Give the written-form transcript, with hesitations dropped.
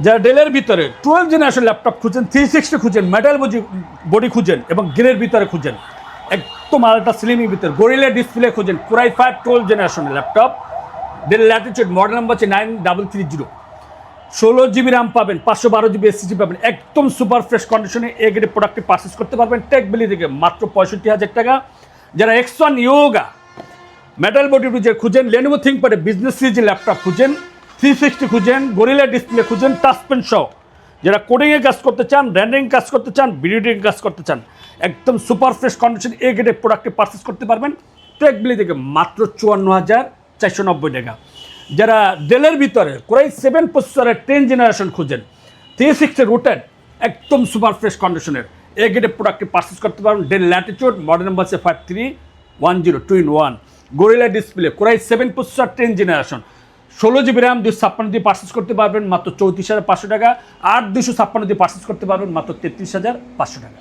যারা ডেলের ভিতরে 12 জেনারেশন ল্যাপটপ খুঁজেন, 360 খুঁজেন, মেটাল বডি খুঁজেন এবং গ্রের ভিতরে খুঁজেন, একদম আলট্রা স্লিমের ভিতরে গরিলা ডিসপ্লে খুঁজেন, কোরাই 5 12 জেনারেশনের laptop, del Latitude, model number হচ্ছে 9330, 16 জিবি র্যাম পাবেন, 512 জিবি এসএসডি পাবেন, একদম সুপার ফ্রেশ কন্ডিশনে এ গ্রেড প্রোডাক্টটি পারচেস করতে পারবেন টেকবিলি থেকে মাত্র 65,000 টাকা। যারা X1 ইয়োগা মেটাল বডি খুঁজেন, লেনোভো থিংকপ্যাড বিজনেস সিরিজের ল্যাপটপ খুঁজেন, 360 খুঁজেন, গরিলা ডিসপ্লে খুঁজেন, টাচপেন সহ, যারা কোডিংয়ে কাজ করতে চান, র্যান্ডারিং কাজ করতে চান, ভিডিও এডিটিং কাজ করতে চান, একদম সুপার ফ্রেশ কন্ডিশন এ গ্রেডের প্রোডাক্টটি পারচেস করতে পারবেন টেকবিলি থেকে মাত্র 54,490 টাকা। যারা ডেলের ভিতরে কোরাই 7 প্রসেসরের 10 জেনারেশন খুঁজেন, 360 রুটেড, একদম সুপার ফ্রেশ কন্ডিশনের এ গ্রেডের প্রোডাক্টটি পারচেস করতে পারবেন, ডেল ল্যাটিটিউড, মডেল নাম্বার হচ্ছে 5310 2-in-1, gorilla display, core i 7 processor 10 generation, 16 GB RAM 256 দিয়ে পারচেস করতে পারবেন মাত্র 34,500 টাকা, 8 256 দিয়ে পারচেস করতে পারবেন মাত্র 33,500 টাকা।